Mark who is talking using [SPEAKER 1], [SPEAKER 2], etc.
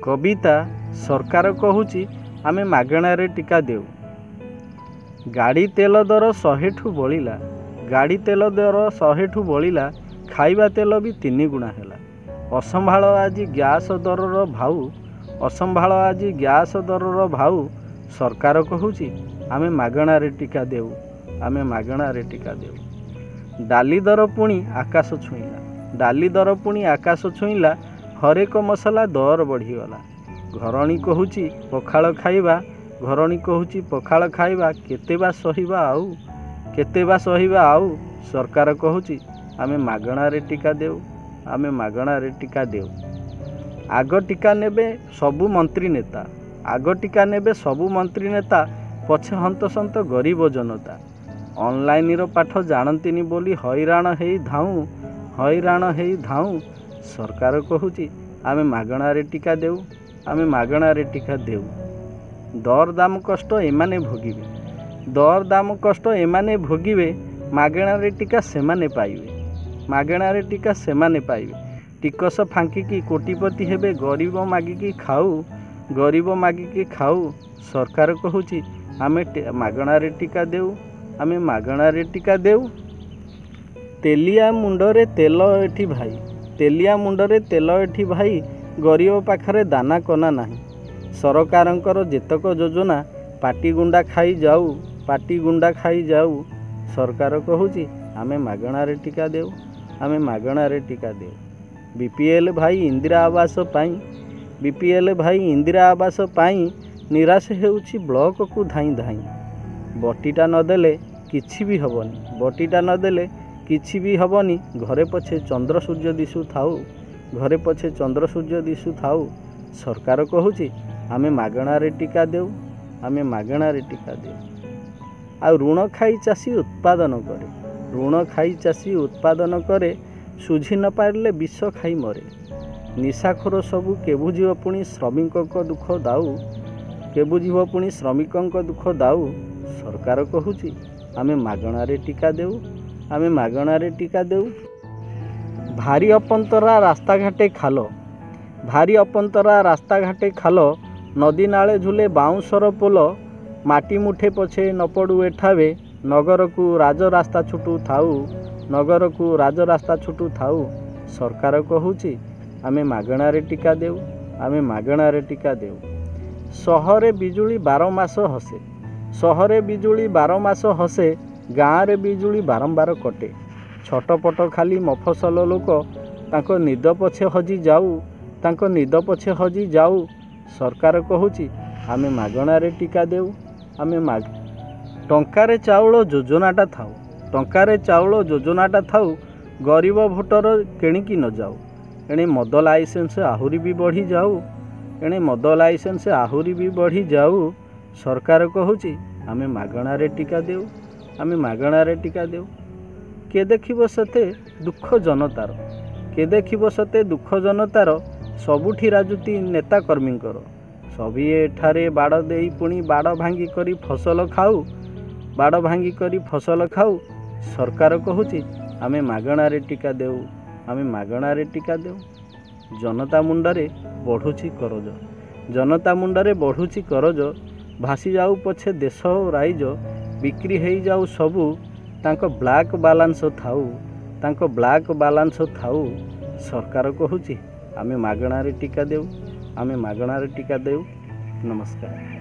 [SPEAKER 1] कविता सरकार कहूची आमे मागणारे टीका देऊ। गाड़ी तेल दर 100 ठू बढ़िला, गाड़ी तेल दर 100 ठू बढ़िला, खाइबा तेल भी 3 गुणा हैला। असंभाଳ आज गैस दरर भाऊ, असंभाଳ आज गैस दरर भाऊ, सरकार कहूची आमे मागणारे टीका देऊ, आमे मागणारे टीका देऊ। डाली दर पुणी आकाश छुईला, डाली दर पुणी आकाश छुईला, हरेक मसला दर बढ़ीगला। घरणी कहूची पखाल खाइबा, घरणी कहूची पखाल खाइबा, केते बा सहिबा आउ, केते बा सहिबा आउ, सरकार कहूची आमे मागणारे टीका देऊ, आमे मागणारे टीका देऊ। आग टीका नेबे सबु मंत्री नेता, आग टीका नेबे सबु मंत्री नेता, पछे हंतसंत गरीब जनता। ऑनलाइन रो पाठ जानतीनी बोली हैराण हेई धाऊ, हैराण हेई धाऊ, सरकार कहूची आमे मागणारे टीका देऊ, आमे मागणारे टीका देऊ। दर दाम कष्ट एमाने भोगिबे, दर दाम कष्ट एमाने भोगिबे, मागणारे टीका सेमाने पाइबे, मागणारे टीका सेमाने पाइबे। टिकस फांकिकी कोटिपति हेबे, गरीब मागिकी खाऊ, गरीब मागिकी खाऊ, सरकार कहूची आमे मागणारे टीका देऊ, आमे मागणारे टीका देऊ। तेलिया मुंडरे तेल एठी भाई, तेलिया मुंडरे तेल एठी भाई, गरीब पाखरे दाना कना नाही। सरकारंकर जेतक योजना पाटी गुंडा खाई जाऊ, पाटी गुंडा खाई जाऊ, सरकार कहूची आमे मागणारे टीका देऊ, आमे मागणारे टीका देऊ। बीपीएल भाई इंदिरा आवास पाई, बीपीएल भाई इंदिरा आवास पाई, निराश हेउची ब्लॉक को धाई धाई। बटीटा नदेले किछि भी हबनी, बटीटा नदेले किछि भी हबनी, घरे पछे चंद्र सूर्य दिशु थाऊ, घरे पछे चंद्र सूर्य दिशु थाऊ, सरकार कहूची आमे मागणारे टीका देऊ, आमे मागणारे टीका देऊ। आ ऋण खाई चाषी उत्पादन करे, ऋण खाई चाषी उत्पादन करे, सुझी न पारले विष खाई मरे। निशाखोर सबू के बुझिब पुणी श्रमिक दुख दाऊ, के बुझिब पुणी श्रमिक दुख दाऊ, सरकार कहूची आमे मागणारे टीका देऊ, आमे मागणारे टीका देऊ। भारी अपंतरा रास्ता घाटे खाल, भारी अपंतरा रास्ता घाटे खाल, नदी नाले झुले बाउंसर पोल, माटी मुठे पछे न पड़ू एठावे, नगर को राज रास्ता छुटू थाऊ, नगर को राज रास्ता छुटू थाऊ, सरकार कहूची आमे मागणारे टीका देऊ, आमे मागणारे टीका देऊ। सहरे बिजुली 12 मास हसे, सहरे बिजुली 12 मास हसे, गाँव रे बिजुली बारंबार कटे। छटपट खाली मफसल लोक तांको निद पछे हजी जाऊ, तांको निद पछे हजी जाऊ, सरकार कहूची आमे मागणारे टीका देऊ, आमे टंकारे चाउल योजनाटा थाऊ, टंकारे चाउल योजनाटा थाऊ, गरीब भोटर केणिकी न जाऊ। एणे मद लाइसेंस आहुरी भी बढ़ी जाऊ, एणे मद लाइसेंस आहुरी भी बढ़ी जाऊ, सरकार कहूची आमे मागणारे टीका देऊ, आमे मागणारे टीका देऊ। के देखिब सते दुख जनतार, के देखिब सते दुख जनतार, सबुठी राजुती नेता कर्मींकर। सभी एठारे बाड़ देई पुणी बाड़ भांगी करी फसल खाऊ, बाड़ भांगी करी फसल खाऊ, सरकार कहूची आमे मागणारे टीका देऊ, आमे मागणारे टीका देऊ। जनता मुंडरे बढ़ुची करज, जनता मुंडरे बढ़ुची करज, भासी जाऊ पछे देश राइज, बिक्री हेई जाऊ सबू, तांको ब्लैक बालांस थाऊ, तांको ब्लैक बालांस थाऊ, सरकार कहूची आमे मागणारे टीका देऊ, आमे मागणारे टीका देऊ। नमस्कार।